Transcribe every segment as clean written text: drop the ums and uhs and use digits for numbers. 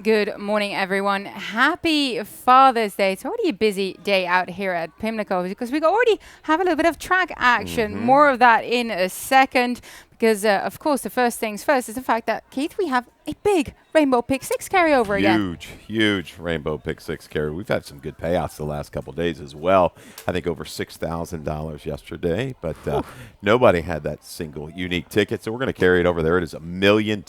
Good morning, everyone. Happy Father's Day. It's already a busy day out here at Pimlico because we already have a little bit of track action. More of that in a second because, of course, the first things first is the fact that, Keith, we have a big Rainbow Pick 6 carryover again. Huge Rainbow Pick 6 carry. We've had some good payouts the last couple of days as well. I think over $6,000 yesterday, but nobody had that single unique ticket, so we're going to carry it over there. It is $1.2 million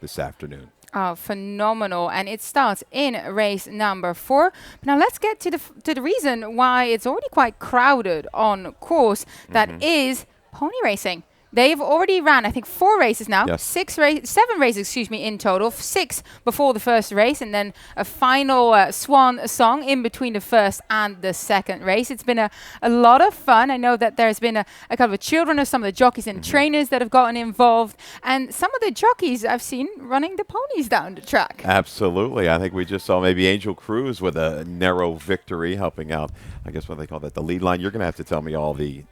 this afternoon. Oh, phenomenal. And it starts in race number 4. Now let's get to the reason why it's already quite crowded on course. That is pony racing. They've already ran, I think, 4 races now. Yes. 7 races, in total. 6 before the first race, and then a final swan song in between the first and the second race. It's been a lot of fun. I know that there's been a couple of children of some of the jockeys and trainers that have gotten involved, and some of the jockeys I've seen running the ponies down the track. Absolutely. I think we just saw maybe Angel Cruz with a narrow victory helping out, I guess what they call that, the lead line. You're going to have to tell me all the,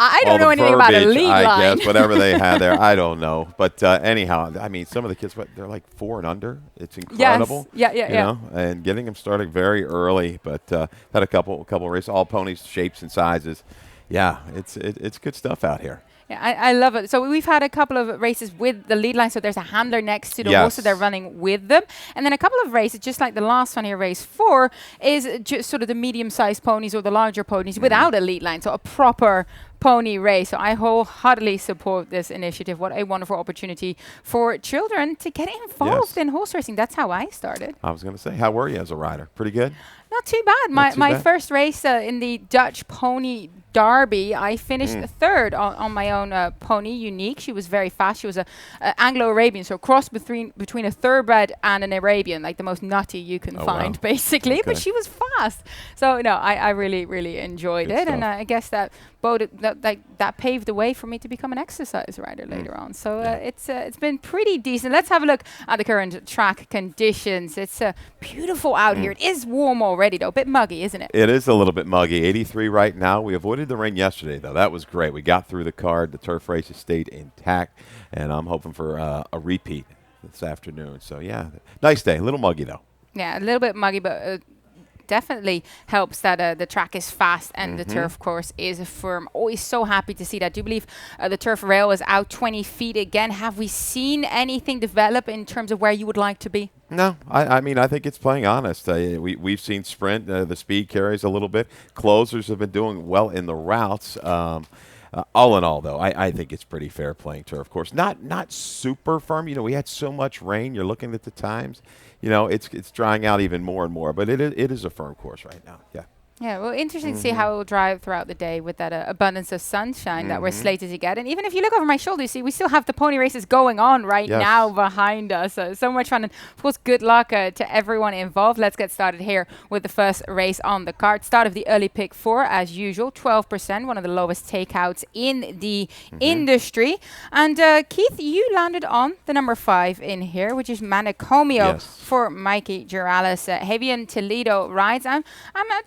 I don't know anything about a lead line. I guess, whatever they had there. I don't know. But anyhow, I mean, some of the kids, they're like 4 and under. It's incredible. Yes. Yeah. And getting them started very early. But had a couple of races, all ponies, shapes and sizes. Yeah, it's good stuff out here. Yeah, I love it. So we've had a couple of races with the lead line. So there's a handler next to the horse, so they're running with them. And then a couple of races, just like the last one here, race 4, is just sort of the medium-sized ponies or the larger ponies without a lead line. So a proper pony race. So I wholeheartedly support this initiative. What a wonderful opportunity for children to get involved in horse racing. That's how I started. I was going to say, how were you as a rider? Pretty good? Not too bad. My first race in the Dutch Pony Derby, I finished 3rd on my own pony, Unique. She was very fast. She was a Anglo-Arabian, so a cross between a thoroughbred and an Arabian, like the most nutty you can find, basically. But she was fast. So, no, I really, really enjoyed it. And I guess that paved the way for me to become an exercise rider later on. So it's been pretty decent. Let's have a look at the current track conditions. It's beautiful out here. It is warm already, though. A bit muggy, isn't it? It is a little bit muggy. 83 right now. We avoided the rain yesterday, though. That was great. We got through the card. The turf races stayed intact, and I'm hoping for a repeat this afternoon. So, yeah, nice day. A little muggy, though. Yeah, a little bit muggy, but definitely helps that the track is fast and the turf course is firm. Always so happy to see that. Do you believe the turf rail is out 20 feet again? Have we seen anything develop in terms of where you would like to be? No, I mean, I think it's playing honest. We've seen sprint, the speed carries a little bit. Closers have been doing well in the routes. All in all, though, I think it's pretty fair playing turf course. Not super firm. We had so much rain. You're looking at the times. It's drying out even more and more. But it is a firm course right now. Yeah. Yeah, well, interesting to see how it will drive throughout the day with that abundance of sunshine that we're slated to get. And even if you look over my shoulder, you see we still have the pony races going on right now behind us. So much fun. And, of course, good luck to everyone involved. Let's get started here with the first race on the card. Start of the early pick 4, as usual, 12%, one of the lowest takeouts in the industry. And, Keith, you landed on the number 5 in here, which is Manicomio for Mikey Girales. Javier Toledo rides. I'm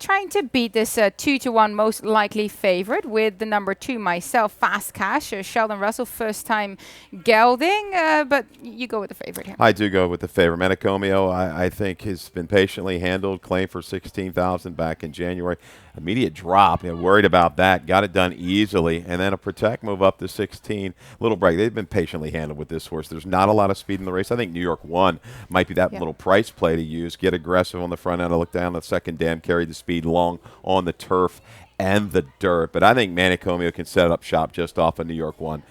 trying to beat this 2-1 most likely favorite with the number 2 myself, Fast Cash. Sheldon Russell, first time gelding, but you go with the favorite here. I do go with the favorite. Manicomio, I think, has been patiently handled. Claimed for $16,000 back in January. Immediate drop. Worried about that. Got it done easily. And then a protect move up to 16. Little break. They've been patiently handled with this horse. There's not a lot of speed in the race. I think New York 1 might be that little price play to use. Get aggressive on the front end. I look down the second dam. Carry the speed long on the turf and the dirt. But I think Manicomio can set up shop just off of New York 1.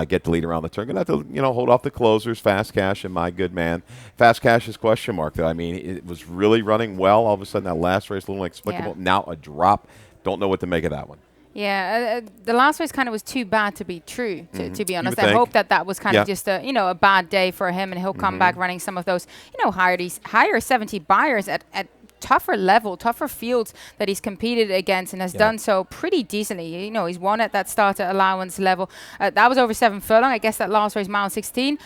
Get the lead around the turn. Going to have to, hold off the closers, Fast Cash and My Good Man. Fast Cash is question mark, though. I mean, it was really running well. All of a sudden, that last race, a little inexplicable. Now a drop. Don't know what to make of that one. Yeah, the last race kind of was too bad to be true, to be honest. I hope that was kind of just a bad day for him, and he'll come back running some of those, higher 70 buyers at tougher level, tougher fields that he's competed against and has done so pretty decently. He's won at that starter allowance level. That was over 7 furlong. I guess that last race, mile 16.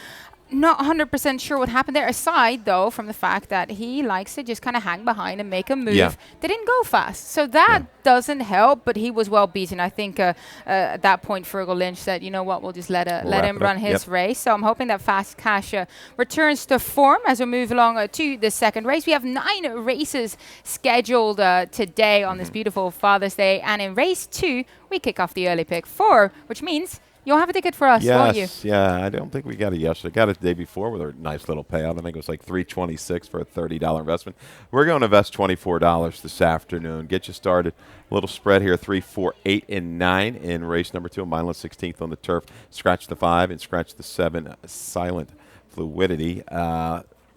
Not 100% sure what happened there, aside, though, from the fact that he likes to just kind of hang behind and make a move. Yeah. They didn't go fast. So that doesn't help, but he was well beaten. I think at that point, Fergal Lynch said, you know what, we'll just let him run his race. So I'm hoping that Fast Cash returns to form as we move along to the second race. We have 9 races scheduled today on this beautiful Father's Day. And in race 2, we kick off the early pick 4, which means you'll have a ticket for us, won't you? Yes, yeah. I don't think we got it yesterday. Got it the day before with a nice little payout. I think it was like $326 for a $30 investment. We're going to invest $24 this afternoon. Get you started. A little spread here, 3, 4, 8, and 9 in race number 2, a mindless 16th on the turf. Scratch the 5 and scratch the 7, Silent Fluidity.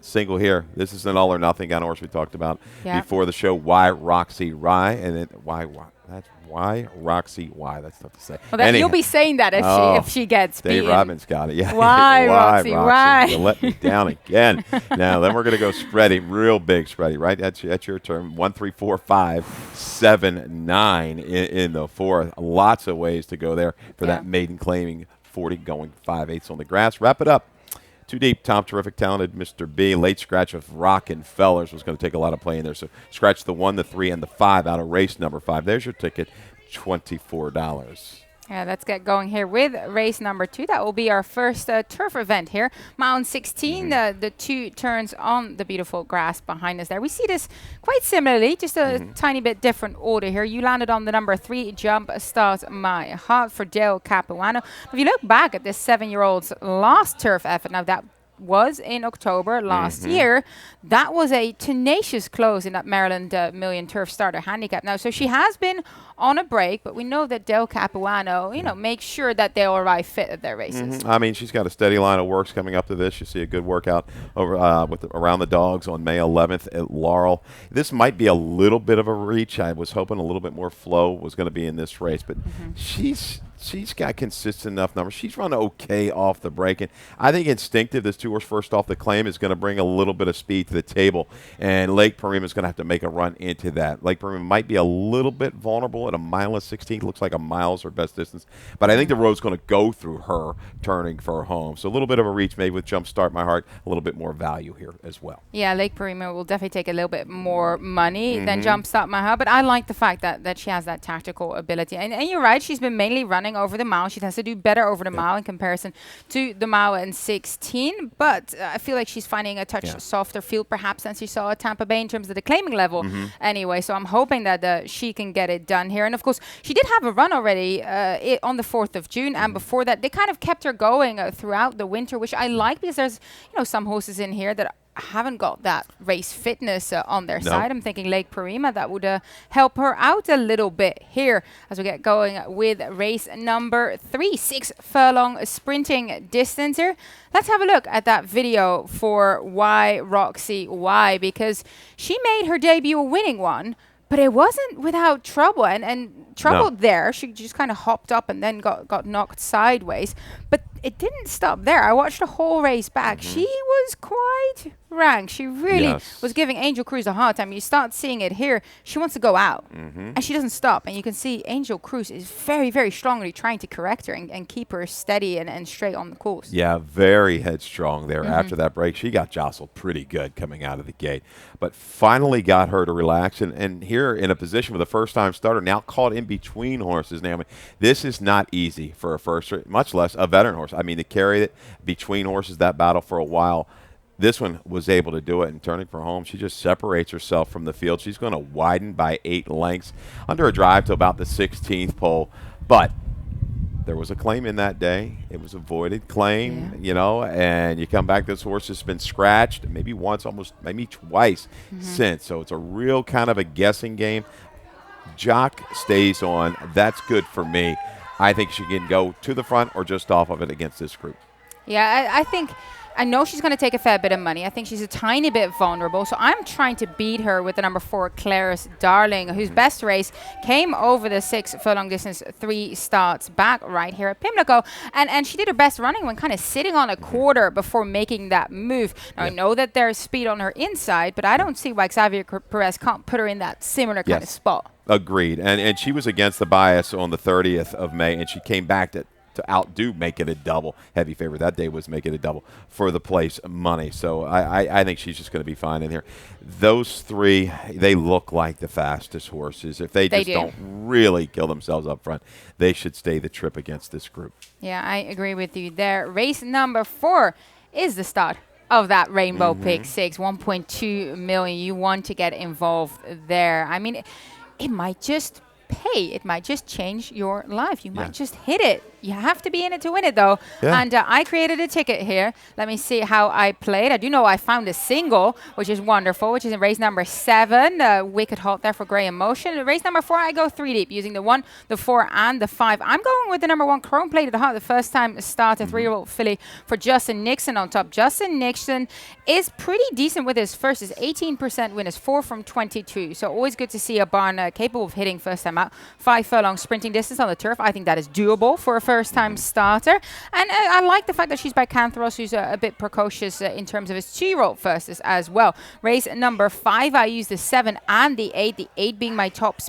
Single here. This is an all or nothing kind of horse we talked about before the show. Why Roxy Rye, and then why that's why Roxy Why. That's tough to say. Well, you'll be saying that if she gets Dave beaten. Robbins got it. Yeah. Why Roxy? Why? You let me down again. Now then we're gonna go spready, real big spready. Right. That's your turn. 1, 3, 4, 5, 7, 9 in the 4th. Lots of ways to go there for that maiden claiming 40 going 5/8 on the grass. Wrap it up. Too deep, Tom, terrific, talented Mr. B. Late scratch of Rockefellers was going to take a lot of play in there. So scratch the 1, the 3, and the 5 out of race number 5. There's your ticket, $24. Yeah, let's get going here with race number 2. That will be our first turf event here. Mile 16, the 2 turns on the beautiful grass behind us there. We see this quite similarly, just a tiny bit different order here. You landed on the number 3, Jump Start My Heart for Del Capuano. If you look back at this 7-year-old's last turf effort, now that was in October last year. That was a tenacious close in that Maryland Million Turf Starter Handicap. Now, so she has been on a break, but we know that Del Capuano, makes sure that they all arrive fit at their races. I mean, she's got a steady line of works coming up to this. You see a good workout over around the dogs on May 11th at Laurel. This might be a little bit of a reach. I was hoping a little bit more flow was going to be in this race, but she's got consistent enough numbers. She's run okay off the break, and I think instinctive, this 2 horse first off the claim, is going to bring a little bit of speed to the table, and Lake Parima is going to have to make a run into that. Lake Parima might be a little bit vulnerable at a mile of 16. Looks like a mile's her best distance, but I think the road's going to go through her turning for home. So a little bit of a reach, maybe with Jump Start My Heart, a little bit more value here as well. Yeah, Lake Parima will definitely take a little bit more money than Jump Start My Heart, but I like the fact that she has that tactical ability. And you're right, she's been mainly running over the mile. She has to do better over the mile in comparison to the mile in 16, but I feel like she's finding a touch softer field perhaps than she saw at Tampa Bay in terms of the claiming level anyway. So I'm hoping that she can get it done here. And of course, she did have a run already on the 4th of June, and before that, they kind of kept her going throughout the winter, which I like because there's some horses in here that haven't got that race fitness on their side. I'm thinking Lake Parima, that would help her out a little bit here as we get going with race number 3, 6 furlong sprinting distance here. Let's have a look at that video for Why Roxy Why, because she made her debut a winning one, but it wasn't without trouble, and trouble there. She just kind of hopped up and then got knocked sideways. But it didn't stop there. I watched the whole race back. She was quite rank. She really was giving Angel Cruz a hard time. You start seeing it here. She wants to go out, and she doesn't stop. And you can see Angel Cruz is very, very strongly trying to correct her and keep her steady and straight on the course. Yeah, very headstrong there. After that break, she got jostled pretty good coming out of the gate, but finally got her to relax. And here in a position with a first-time starter, now caught in between horses. Naomi, this is not easy for a first, much less a veteran horse. I mean, to carry it between horses, that battle for a while. This one was able to do it, and turning for home, she just separates herself from the field. She's going to widen by 8 lengths under a drive to about the 16th pole. But there was a claim in that day. It was a voided claim, and you come back, this horse has been scratched maybe once, almost maybe twice since. So it's a real kind of a guessing game. Jock stays on. That's good for me. I think she can go to the front or just off of it against this group. Yeah, I know she's going to take a fair bit of money. I think she's a tiny bit vulnerable. So I'm trying to beat her with the number 4, Claris Darling, whose best race came over the 6 furlong distance 3 starts back right here at Pimlico. And she did her best running when kind of sitting on a quarter before making that move. Now, I know that there's speed on her inside, but I don't see why Xavier Perez can't put her in that similar kind of spot. Agreed. And she was against the bias on the 30th of May, and she came back to to outdo Make It a Double. Heavy favorite that day was Make It a Double for the place money. So I think she's just going to be fine in here. Those three, they look like the fastest horses. If they just don't really kill themselves up front, they should stay the trip against this group. Yeah, I agree with you there. Race number 4 is the start of that Rainbow Pick 6, 1.2 million. You want to get involved there. I mean, it might just pay. It might just change your life. You might just hit it. You have to be in it to win it, though. Yeah. And I created a ticket here. Let me see how I played. I do know I found a single, which is wonderful, which is in race number 7. Wicked Halt there for Graham Motion. In race number 4, I go 3 deep using the 1, the 4, and the 5. I'm going with the number 1, Chrome Plated Heart, the first time start, a 3-year-old filly for Justin Nixon on top. Justin Nixon is pretty decent with his first. Is 18% winners, 4 from 22. So always good to see a barn capable of hitting first time out. 5 furlong sprinting distance on the turf. I think that is doable for a first-time starter. And I like the fact that she's by Cantheros, who's a bit precocious in terms of his 2-year-old firsts as well. Race number 5, I use the 7 and the 8. The 8 being my top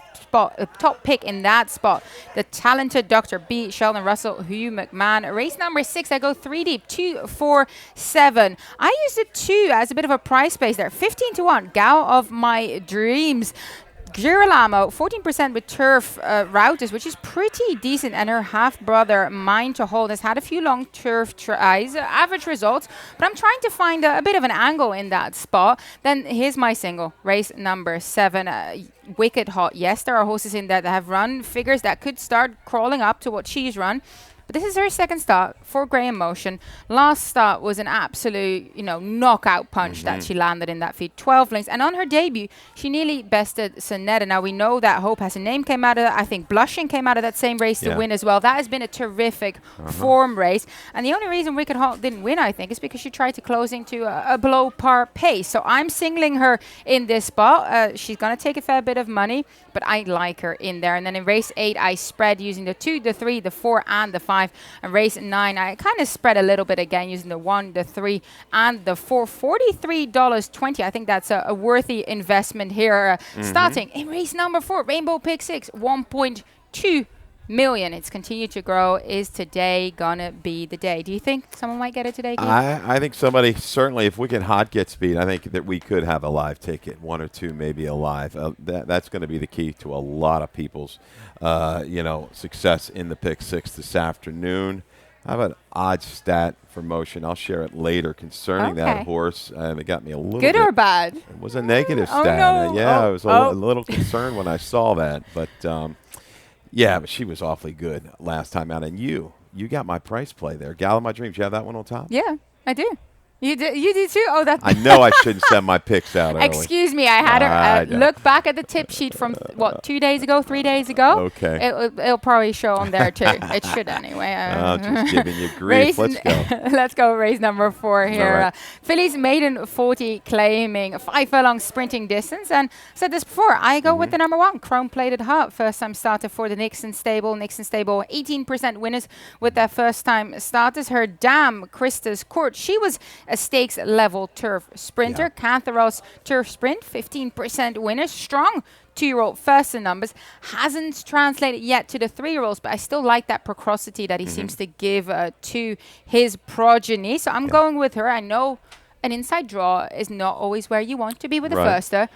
pick in that spot. The talented Dr. B, Sheldon Russell, Hugh McMahon. Race number 6, I go 3 deep, 2, 4, 7. I use the 2 as a bit of a price space there. 15 to 1, Gal of My Dreams. Girolamo, 14% with turf routers, which is pretty decent. And her half-brother, Mine to Hold, has had a few long turf tries. Average results. But I'm trying to find a bit of an angle in that spot. Then here's my single, race number 7. Wicked Hot. Yes, there are horses in there that have run figures that could start crawling up to what she's run. But this is her second start for Graham Motion. Last start was an absolute, knockout punch that she landed in that feed. 12 lengths. And on her debut, she nearly bested Sonetta. Now, we know that Hope Has a Name came out of that. I think Blushing came out of that same race to win as well. That has been a terrific form race. And the only reason Wicked Hawk didn't win, I think, is because she tried to close into a below par pace. So I'm singling her in this spot. She's going to take a fair bit of money, but I like her in there. And then in race 8, I spread using the 2, the 3, the 4, and the 5. And race 9, I kind of spread a little bit again using the 1, the 3, and the 4. $43.20. I think that's a worthy investment here. Starting in race number 4, Rainbow Pick 6, 1.2 million. It's continued to grow. Is today gonna be the day? Do you think someone might get it today, Keith? I think somebody, certainly if Wicked Hot gets beat, I think that we could have a live ticket, 1 or 2 maybe alive. That's going to be the key to a lot of people's success in the Pick 6 this afternoon. I have an odd stat for Motion. I'll share it later concerning that horse. It got me a little good bit, or bad? It was a negative stat. No. I was a little concerned when I saw that. But, but she was awfully good last time out. And you got my price play there. Gal of My Dreams, you have that one on top? Yeah, I do. You did too? Oh, that's I know I shouldn't send my picks out early. Excuse me. I had her look back at the tip sheet from, 2 days ago, 3 days ago? Okay. It'll probably show on there, too. It should anyway. Just giving you grief. Let's go. Let's go race number 4 here. Right. Fillies Maiden 40 claiming a 5 furlong sprinting distance. And said this before, I go with the number 1, Chrome Plated Heart. First time starter for the Nixon Stable. Nixon Stable, 18% winners with their first time starters. Her dam, Krista's Court, she was a stakes level turf sprinter. Cantheros turf sprint, 15% winners. Strong 2-year-old first in numbers. Hasn't translated yet to the 3-year-olds, but I still like that precocity that he seems to give to his progeny. So I'm going with her. I know an inside draw is not always where you want to be with a firster,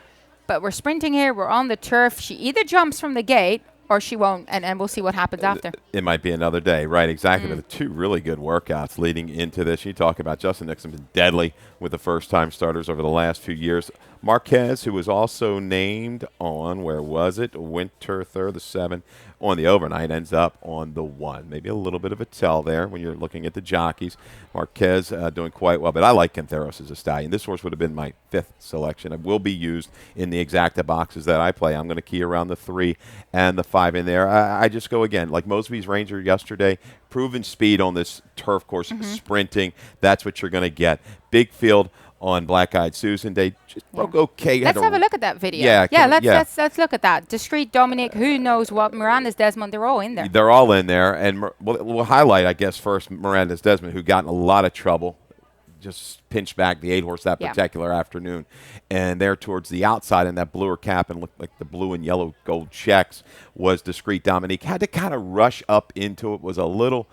but we're sprinting here. We're on the turf. She either jumps from the gate or she won't, and we'll see what happens after. It might be another day, right? Exactly. The 2 really good workouts leading into this. You talk about Justin Nixon been deadly with the first-time starters over the last few years. Marquez, who was also named on, where was it? Winter Third, the 7 on the overnight, ends up on the 1. Maybe a little bit of a tell there when you're looking at the jockeys. Marquez doing quite well, but I like Cantheros as a stallion. This horse would have been my 5th selection. It will be used in the exacta boxes that I play. I'm going to key around the 3 and the 5 in there. I just go again, like Mosby's Ranger yesterday, proven speed on this turf course, sprinting. That's what you're going to get. Big field on Black Eyed Susan. They just broke okay. Let's have a look at that video. Let's look at that. Discreet, Dominic, who knows what, Miranda's Desmond, they're all in there. They're all in there. And we'll highlight, I guess, first Miranda's Desmond, who got in a lot of trouble just pinched back the 8-horse that particular afternoon. And there towards the outside in that bluer cap and looked like the blue and yellow gold checks was Discreet Dominique. Had to kind of rush up into it. Was a little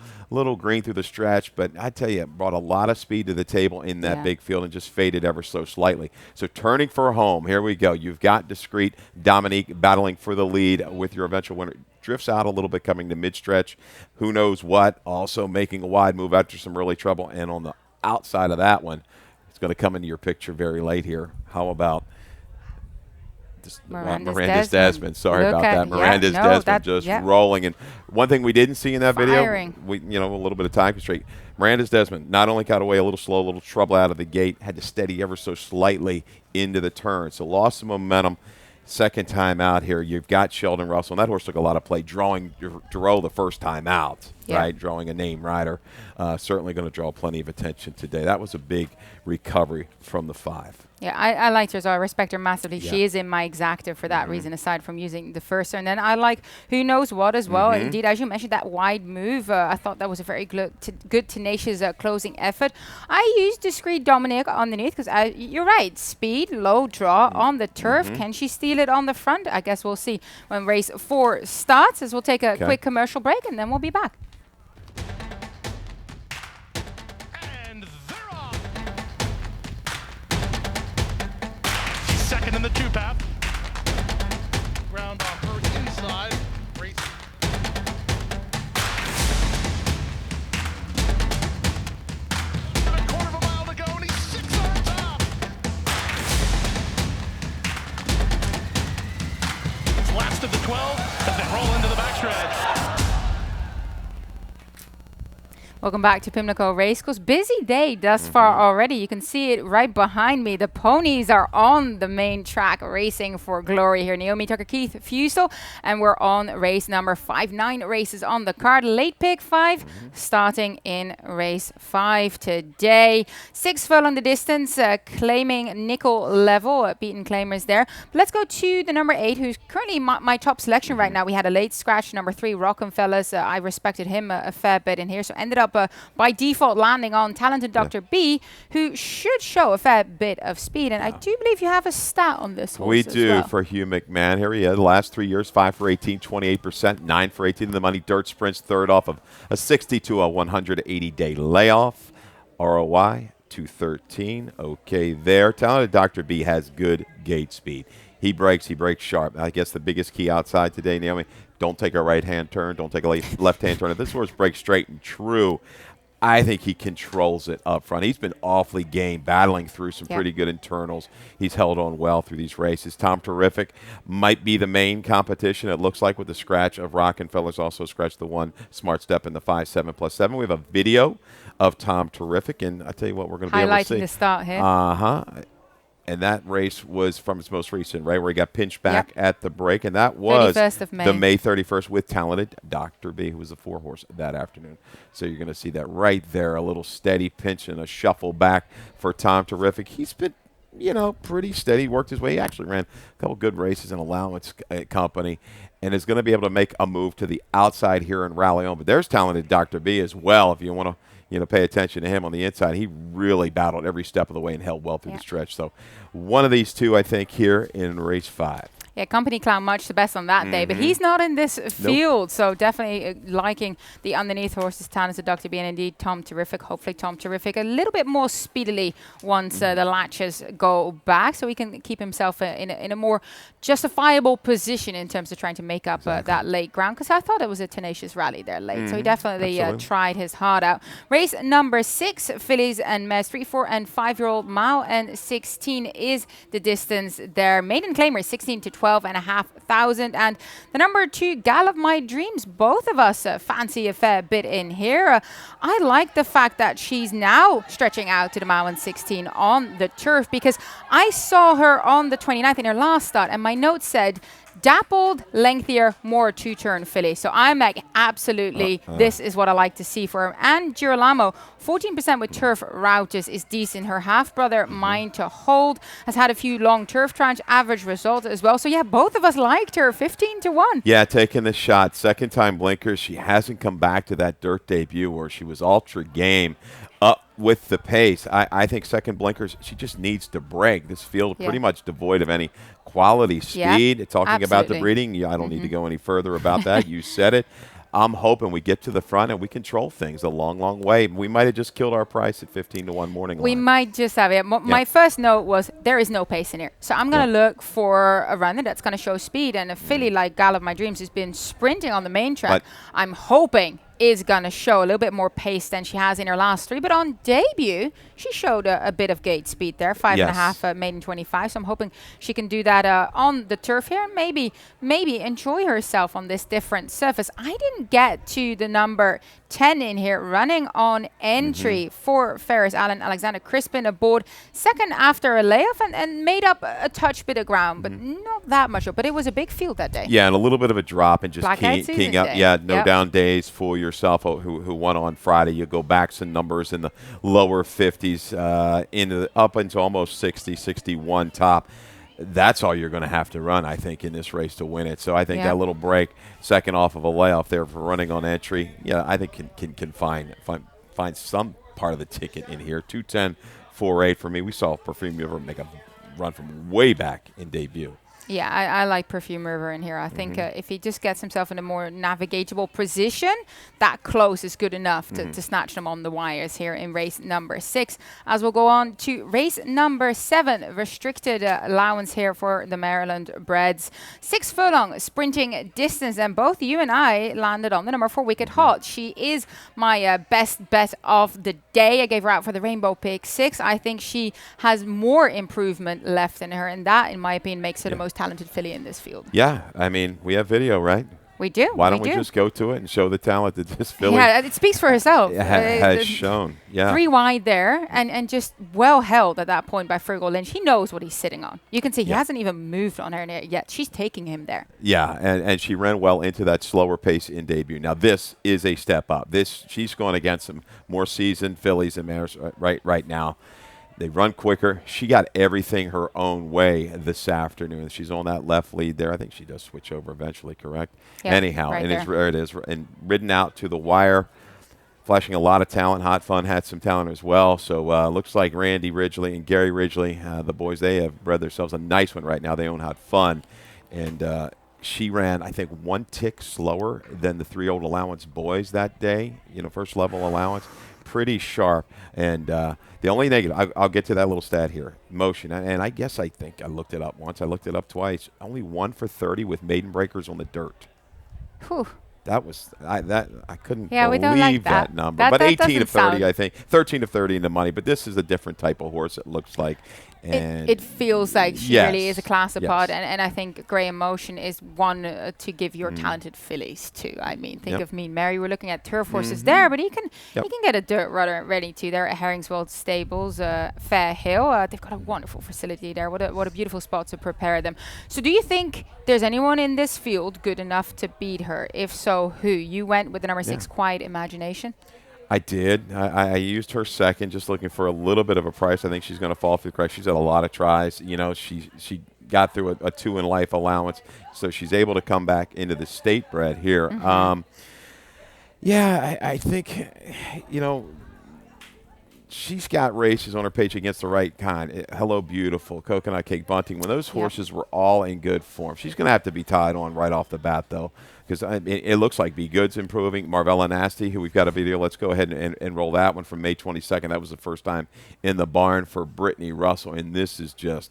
green through the stretch, but I tell you, it brought a lot of speed to the table in that big field and just faded ever so slightly. So turning for home, here we go. You've got Discreet Dominique battling for the lead with your eventual winner. Drifts out a little bit coming to mid-stretch. Who knows what? Also making a wide move after some early trouble. And on the outside of that one, it's going to come into your picture very late here. How about Miranda's Desmond? Sorry about that. Miranda's Desmond just rolling. And one thing we didn't see in that video, a little bit of time constraint. Miranda's Desmond not only got away a little slow, a little trouble out of the gate, had to steady ever so slightly into the turn. So lost some momentum. Second time out here, you've got Sheldon Russell. And that horse took a lot of play, drawing Giroux the first time out, right? Drawing a name rider. Certainly going to draw plenty of attention today. That was a big recovery from the 5. Yeah, I liked her, so I respect her massively. Yeah. She is in my exactive for that reason, aside from using the first. And then I like Who Knows What as well. Indeed, as you mentioned, that wide move, I thought that was a very good, tenacious closing effort. I used Discreet Dominique underneath because you're right. Speed, low draw on the turf. Can she steal it on the front? I guess we'll see when race 4 starts, as we'll take a quick commercial break, and then we'll be back. Second in the 2-path. Ground off her inside. Race. A quarter of a mile to go, and he's 6 on top. It's last of the 12 as they roll into the backstretch. Welcome back to Pimlico Racecourse. Busy day thus far already. You can see it right behind me. The ponies are on the main track racing for glory here. Naomi Tucker, Keith Fusel, and we're on race number 5. 9 races on the card. Late pick 5 starting in race 5 today. 6 fell on the distance, claiming nickel level. Beaten claimers there. But let's go to the number 8, who's currently my top selection right now. We had a late scratch, number 3, Rockenfellas. I respected him a fair bit in here, so ended up by default landing on Talented Dr. B, who should show a fair bit of speed. And I do believe you have a stat on this horse. We do for Hugh McMahon. Here he is. The last 3 years, 5 for 18, 28%, 9 for 18 in the money. Dirt sprints, third off of a 60 to a 180-day layoff. ROI 213. Okay there. Talented Dr. B has good gate speed. He breaks sharp. I guess the biggest key outside today, Naomi, don't take a right-hand turn. Don't take a left-hand turn. If this horse breaks straight and true, I think he controls it up front. He's been awfully game, battling through some pretty good internals. He's held on well through these races. Tom Terrific might be the main competition, it looks like, with the scratch of Rockenfeller's. Also scratched the 1 Smart Step in the 5-7+7. We have a video of Tom Terrific, and I tell you what, we're going to be able to see. Highlighting the start here. And that race was from its most recent, right, where he got pinched back at the break. And that was the May 31st with Talented Dr. B, who was a 4-horse that afternoon. So you're going to see that right there, a little steady pinch and a shuffle back for Tom Terrific. He's been, pretty steady, worked his way. He actually ran a couple good races in allowance company and is going to be able to make a move to the outside here and rally on. But there's Talented Dr. B as well, if you want to pay attention to him on the inside. He really battled every step of the way and held well through the stretch. So one of these two, I think, here in race 5. Yeah, Company Clown much the best on that day, but he's not in this field, so definitely liking the underneath horses, Talented Dr. B, and indeed Tom Terrific. Hopefully Tom Terrific a little bit more speedily once the latches go back, so he can keep himself in a more justifiable position in terms of trying to make up that late ground, because I thought it was a tenacious rally there late, so he definitely tried his heart out. Race number 6, fillies and mares, 3, 4, and 5-year-old mile, and 16 is the distance there. Maiden claimer 16 to 12,500, and the number 2, Gal of My Dreams. Both of us fancy a fair bit in here. I like the fact that she's now stretching out to the mile and 16 on the turf, because I saw her on the 29th in her last start, and my note said dappled, lengthier, more 2-turn filly. So I'm like, absolutely, this is what I like to see for her. And Girolamo, 14% with turf routers is decent. Her half-brother, Mind to Hold, has had a few long turf tranche, average results as well. So yeah, both of us liked her, 15 to 1. Yeah, taking the shot. Second time blinkers. She hasn't come back to that dirt debut where she was ultra game. up with the pace. I think second blinkers, she just needs to break. This field pretty much devoid of any quality speed. Talking about the breeding, I don't need to go any further about that. You said it. I'm hoping we get to the front and we control things a long, long way. We might have just killed our price at 15-1 morning line. We might just have it. My first note was there is no pace in here. So I'm going to look for a runner that's going to show speed. And a filly like Gal of My Dreams has been sprinting on the main track. I'm hoping is going to show a little bit more pace than she has in her last 3. But on debut, she showed a bit of gate speed there, 5.5 maiden 25. So I'm hoping she can do that on the turf here and maybe enjoy herself on this different surface. I didn't get to the number 10 in here, running on entry for Ferris Allen. Alexander Crispin aboard second after a layoff and made up a touch bit of ground, but not that much up. But it was a big field that day. Yeah, and a little bit of a drop and just keying up. Yeah, no down days for yourself who won on Friday. You go back some numbers in the lower 50s, up into almost 60, 61 top. That's all you're going to have to run, I think, in this race to win it. So I think that little break, second off of a layoff there for running on entry, I think can find some part of the ticket in here. 2:10.48 for me. We saw Perfume River make a run from way back in debut. Yeah, I like Perfume River in here. I think if he just gets himself in a more navigatable position, that close is good enough to snatch them on the wires here in race number 6. As we'll go on to race number 7, restricted allowance here for the Maryland breds. 6 furlong sprinting distance, and both you and I landed on the number 4, Wicked Hot. She is my best bet of the day. I gave her out for the Rainbow Pick 6. I think she has more improvement left in her, and that, in my opinion, makes her the most talented filly in this field. Yeah, I mean, we have video, right? We do. Why don't we just go to it and show the talent that this filly it speaks for herself. Has shown. Yeah. 3 wide there and just well held at that point by Fergal Lynch. He knows what he's sitting on. You can see he hasn't even moved on her yet. She's taking him there. Yeah, and she ran well into that slower pace in debut. Now, this is a step up. She's going against some more seasoned fillies and mares right now. They run quicker. She got everything her own way this afternoon. She's on that left lead there. I think she does switch over eventually, correct? Yeah, anyhow, and it is. And ridden out to the wire, flashing a lot of talent. Hot Fun had some talent as well. So looks like Randy Ridgely and Gary Ridgely, the boys, they have bred themselves a nice one right now. They own Hot Fun. And she ran, I think, 1 tick slower than the 3 old allowance boys that day, first level allowance. Pretty sharp. And the only negative, I'll get to that little stat here, motion. And I think I looked it up once. I looked it up twice. Only 1 for 30 with maiden breakers on the dirt. Whew. That was I couldn't we don't like that number. But 18 of 30, I think. 13 of 30 in the money. But this is a different type of horse, it looks like. And it feels like she really is a class apart, and I think Grey Emotion is one to give your talented fillies to. I mean, think of Mean Mary. We're looking at turf horses there, but he can get a dirt rudder ready too. They're at Herringswell Stables, Fair Hill. They've got a wonderful facility there. What a beautiful spot to prepare them. So, do you think there's anyone in this field good enough to beat her? If so, who? You went with the number 6, Quiet Imagination. I did. I used her second, just looking for a little bit of a price. I think she's going to fall through the cracks. She's had a lot of tries. She got through a 2 in life allowance, so she's able to come back into the state bred here. I think, she's got races on her page against the right kind. Hello, Beautiful, Coconut Cake Bunting. When those horses were all in good form, she's going to have to be tied on right off the bat, though, because it looks like Be Good's improving. Marvella Nasty, who we've got a video. Let's go ahead and roll that one from May 22nd. That was the first time in the barn for Brittany Russell, and this is just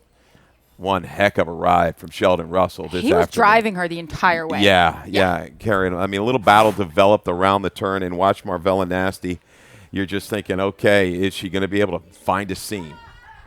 one heck of a ride from Sheldon Russell this afternoon. He was driving her the entire way. Yeah, carrying. I mean, a little battle developed around the turn, and watch Marvella Nasty. You're just thinking, okay, is she going to be able to find a seam?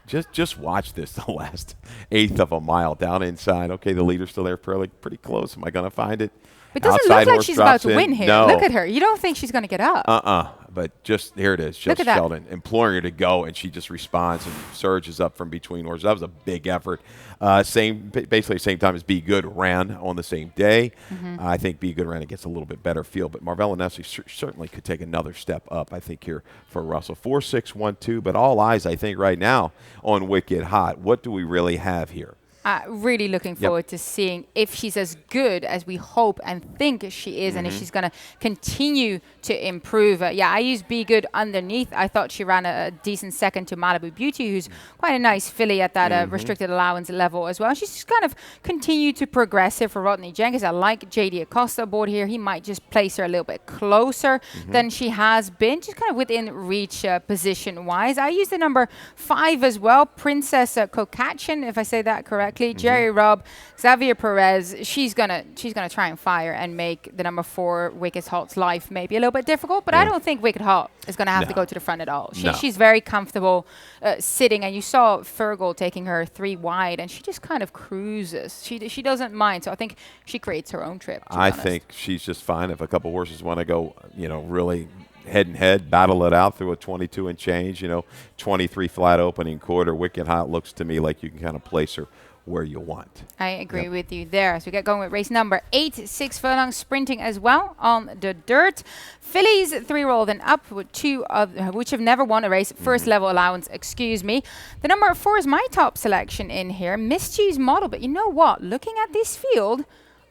Just watch this, the last 1/8 of a mile down inside. Okay, the leader's still there pretty close. Am I going to find it? It doesn't look like she's about to win here. No. Look at her. You don't think she's going to get up. But just here it is. Just Sheldon imploring her to go, and she just responds and surges up from between horses. That was a big effort. Basically same time as Be Good ran on the same day. I think Be Good ran against a little bit better field, but Marvella Nestle certainly could take another step up, I think, here for Russell. 4-6-1-2, but all eyes, I think, right now on Wicked Hot. What do we really have here? Really looking forward to seeing if she's as good as we hope and think she is, and if she's going to continue to improve. I used Be Good underneath. I thought she ran a decent second to Malibu Beauty, who's quite a nice filly at that restricted allowance level as well. She's just kind of continued to progress here for Rodney Jenkins. I like JD Acosta aboard here. He might just place her a little bit closer than she has been, just kind of within reach position-wise. I used the number 5 as well, Princess Kokachin, if I say that correctly. Jerry Robb, Xavier Perez. She's gonna try and fire and make the number 4 Wicked Halt's life maybe a little bit difficult. But I don't think Wicked Halt is gonna have to go to the front at all. She's very comfortable sitting, and you saw Fergal taking her 3 wide, and she just kind of cruises. She doesn't mind. So I think she creates her own trip. I think she's just fine if a couple horses want to go, really head and head, battle it out through a 22 and change, 23 flat opening quarter. Wicked Hot looks to me like you can kind of place her where you want. I agree with you there. So we get going with race number 8, 6 furlong sprinting as well on the dirt. Fillies 3-year-old and up with 2 which have never won a race. First level allowance, excuse me. The number 4 is my top selection in here. Mischief's Model. But you know what? Looking at this field,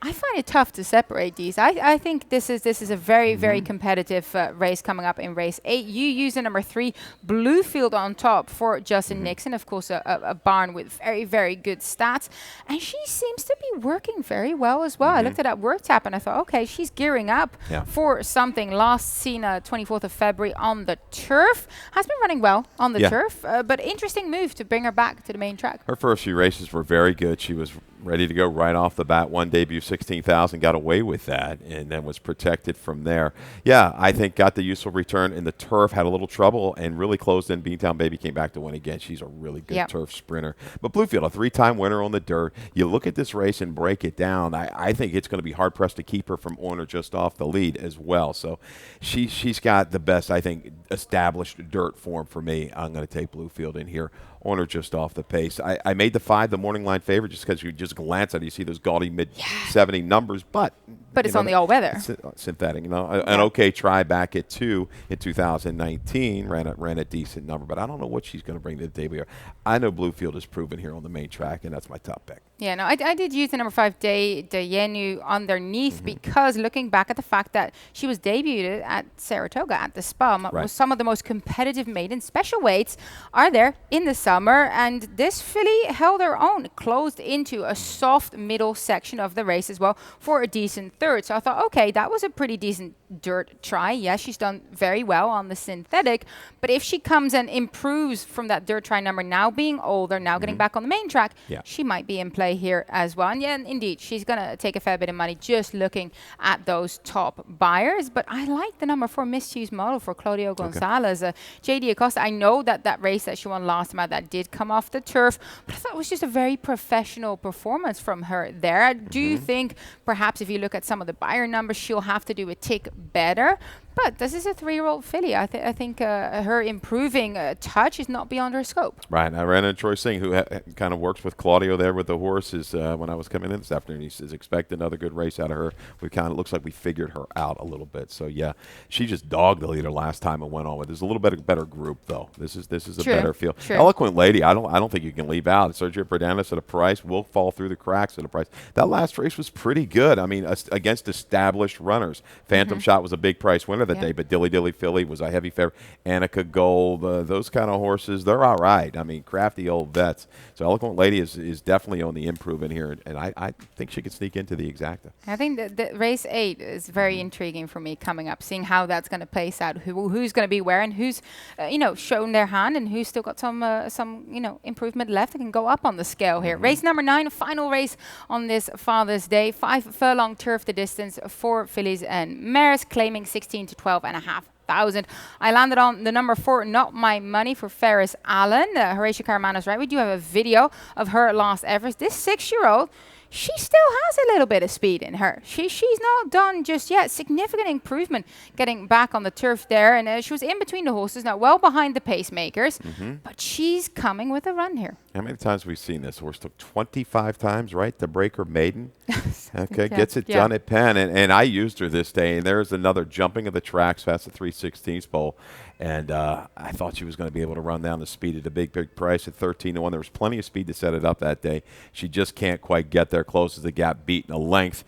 I find it tough to separate these. I think this is a very, very competitive race coming up in race 8. You use the number 3, Bluefield on top for Justin Nixon. Of course, a barn with very, very good stats. And she seems to be working very well as well. I looked at that work tap and I thought, okay, she's gearing up for something. Last seen 24th of February on the turf. Has been running well on the turf, but interesting move to bring her back to the main track. Her first few races were very good. She was ready to go right off the bat. One debut, 16,000, got away with that, and then was protected from there. Yeah, I think got the useful return in the turf, had a little trouble, and really closed in. Beantown Baby came back to win again. She's a really good turf sprinter. But Bluefield, a 3-time winner on the dirt. You look at this race and break it down. I think it's going to be hard-pressed to keep her from Orner just off the lead as well. So she's got the best, I think, established dirt form for me. I'm going to take Bluefield in here. Orner just off the pace. I made the 5 the morning line favorite just because you just glance at it, you see those gaudy mid-70 numbers, but it's on the all-weather. Synthetic, an okay try back at 2 in 2019, ran a decent number, but I don't know what she's going to bring to the table here. I know Bluefield is proven here on the main track, and that's my top pick. Yeah, no, I did use the number 5, Dayenu underneath because looking back at the fact that she was debuted at Saratoga at the Spa, was some of the most competitive maiden special weights are there in the summer, and this filly held her own, closed into a soft middle section of the race as well for a decent third. So I thought, okay, that was a pretty decent dirt try. Yes, she's done very well on the synthetic, but if she comes and improves from that dirt try number, now being older, now getting back on the main track, she might be in play here as well. And indeed, she's going to take a fair bit of money just looking at those top buyers. But I like the number 4 Mischief's Model for Claudio Gonzalez. JD Acosta, I know that race that she won last time out, that did come off the turf, but I thought it was just a very professional performance from her there. I do think perhaps if you look at some of the buyer numbers, she'll have to do a tick better. But this is a 3-year-old filly. I think her improving touch is not beyond her scope. Right. I ran into Troy Singh, who kind of works with Claudio there with the horses when I was coming in this afternoon. He says, expect another good race out of her. We kind of looks like we figured her out a little bit. So, yeah, she just dogged the leader last time and went on with. There's a little bit better group, though. This is a better field. Eloquent Lady, I don't think you can leave out. Sergio Perdanis at a price will fall through the cracks at a price. That last race was pretty good. I mean, against established runners. Phantom Shot was a big price winner that day, but Dilly Dilly Philly was a heavy favorite. Annika Gold, those kind of horses, they're all right. I mean, crafty old vets. So Eloquent Lady is definitely on the improvement here, and I think she could sneak into the exacta. I think that race 8 is very intriguing for me coming up, seeing how that's going to place out, who's going to be where, and who's shown their hand, and who's still got some improvement left and can go up on the scale here. Race number 9, final race on this Father's Day. 5 furlong turf the distance for fillies and mares, claiming 16 to 12,500. I landed on the number 4, Not My Money, for Ferris Allen. Horatio Caramano's right. We do have a video of her last Everest. This 6-year-old, she still has a little bit of speed in her. She's not done just yet. Significant improvement getting back on the turf there. And she was in between the horses, now well behind the pacemakers. But she's coming with a run here. How many times have we seen this horse? Took 25 times, right, to break her maiden. Okay, gets it done at Penn. And I used her this day. And there's another jumping of the tracks past the 3/16 pole. And I thought she was going to be able to run down the speed at a big price at 13-1. There was plenty of speed to set it up that day. She just can't quite get there. Closes the gap, beating a length.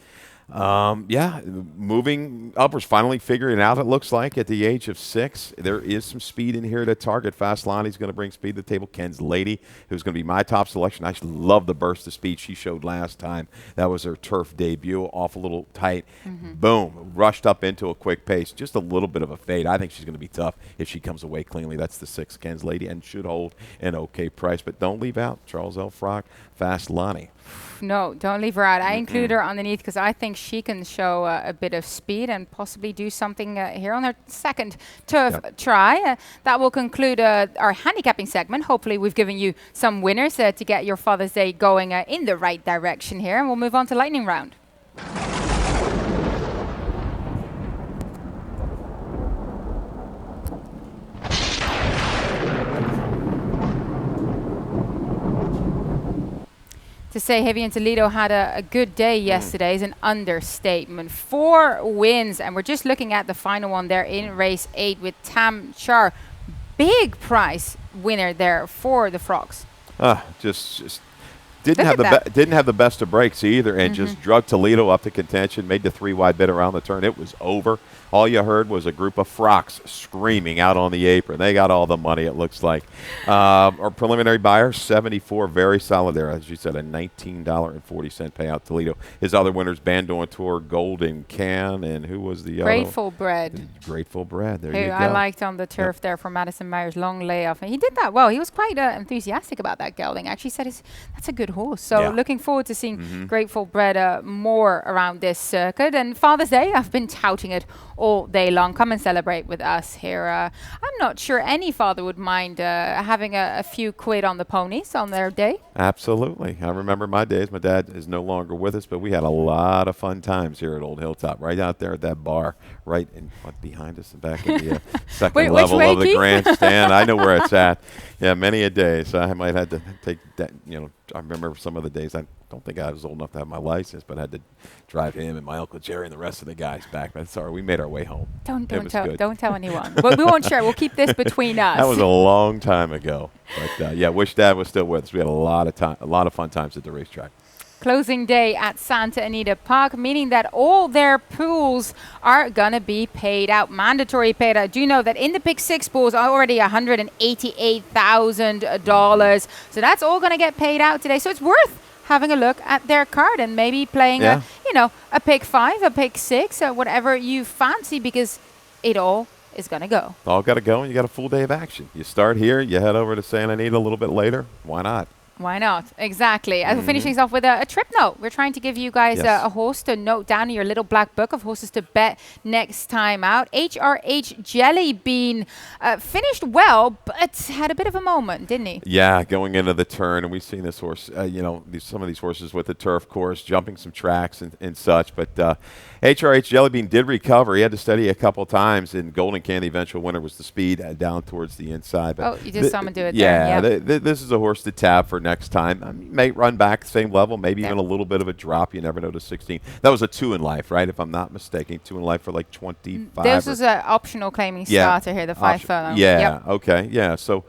Moving upwards, finally figuring it out, it looks like, at the age of 6. There is some speed in here to target. Fast Lonnie's going to bring speed to the table. Ken's Lady, who's going to be my top selection. I actually love the burst of speed she showed last time. That was her turf debut, off a little tight. Boom, rushed up into a quick pace. Just a little bit of a fade. I think she's going to be tough if she comes away cleanly. That's the 6, Ken's Lady, and should hold an okay price. But don't leave out Charles L. Frock, Fast Lonnie. No, don't leave her out. I include her underneath because I think she can show a bit of speed and possibly do something here on her second turf try. That will conclude our handicapping segment. Hopefully we've given you some winners to get your Father's Day going in the right direction here. And we'll move on to lightning round. To say Heavy and Toledo had a good day yesterday is an understatement. 4 wins, and we're just looking at the final one there in race 8 with Tam Char. Big prize winner there for the Frogs. Just didn't have the best of breaks either, and just drug Toledo up to contention, made the 3 wide bid around the turn. It was over. All you heard was a group of frocks screaming out on the apron. They got all the money, it looks like. Our preliminary buyer, 74, very solid there. As you said, a $19.40 payout Toledo. His other winners, Bandon Tour, Golden Can, and who was the other? Grateful Bread. Grateful Bread, there you go. I liked on the turf there for Madison Myers, long layoff. And he did that well. He was quite enthusiastic about that gelding. Actually said that's a good horse. So looking forward to seeing Grateful Bread more around this circuit. And Father's Day, I've been touting it all day long. Come and celebrate with us here. I'm not sure any father would mind having a few quid on the ponies on their day. Absolutely. I remember my days. My dad is no longer with us, but we had a lot of fun times here at Old Hilltop, right out there at that bar, right in behind us and back in the second level of the grandstand. I know where it's at. Yeah, many a day. So I might have to take that, I remember some of the days. I don't think I was old enough to have my license, but I had to drive him and my Uncle Jerry and the rest of the guys back. But sorry, we made our way home. Don't tell anyone. We won't share. We'll keep this between us. That was a long time ago. But wish Dad was still with us. We had a lot of fun times at the racetrack. Closing day at Santa Anita Park, meaning that all their pools are going to be paid out, mandatory paid out. Do you know that in the Pick 6 pools are already $188,000? So that's all going to get paid out today. So it's worth having a look at their card and maybe playing a Pick 5, a Pick 6, or whatever you fancy, because it all is going to go. All got to go, and you got a full day of action. You start here, you head over to Santa Anita a little bit later. Why not? Why not? Exactly. As we're finishing things off with a trip note. We're trying to give you guys a horse to note down in your little black book of horses to bet next time out. HRH Jelly Bean finished well, but had a bit of a moment, didn't he? Yeah, going into the turn, and we've seen this horse, some of these horses with the turf course, jumping some tracks and such, but HRH Jelly Bean did recover. He had to steady a couple times, and Golden Can, the eventual winner, was the speed down towards the inside. But you just saw him do it there. Yeah, this is a horse to tap for next time. May run back the same level, maybe even a little bit of a drop. You never know to 16. That was a 2 in life, right? If I'm not mistaken, 2 in life for like 25. This was an optional claiming starter here, the 5 furlong. Yeah, okay, yeah. So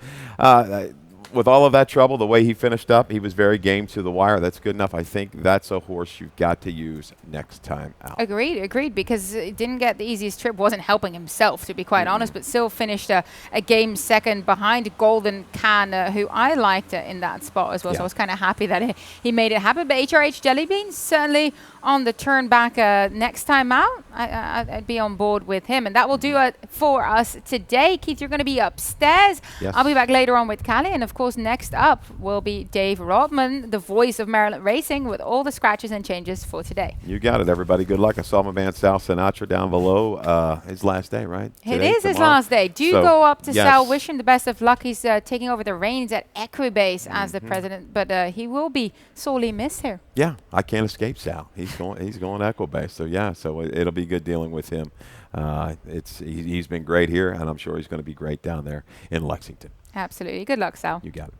with all of that trouble, the way he finished up, he was very game to the wire. That's good enough. I think that's a horse you've got to use next time out. Agreed, because it didn't get the easiest trip. Wasn't helping himself, to be quite honest, but still finished a game second behind Golden Can, who I liked in that spot as well. So I was kind of happy that he made it happen. But HRH Jellybean certainly on the turn back next time out. I'd be on board with him. And that will do it for us today. Keith, you're going to be upstairs. Yes. I'll be back later on with Callie. And of course, next up will be Dave Rodman, the voice of Maryland Racing, with all the scratches and changes for today. You got it, everybody. Good luck. I saw my man Sal Sinatra down below. His last day, right? It is his last day. Do go up to Sal, wish him the best of luck. He's taking over the reins at Equibase as the president, but he will be sorely missed here. Yeah, I can't escape Sal. He's going to Equibase. So yeah, so it'll be good dealing with him. He's been great here, and I'm sure he's going to be great down there in Lexington. Absolutely. Good luck, Sal. You got it.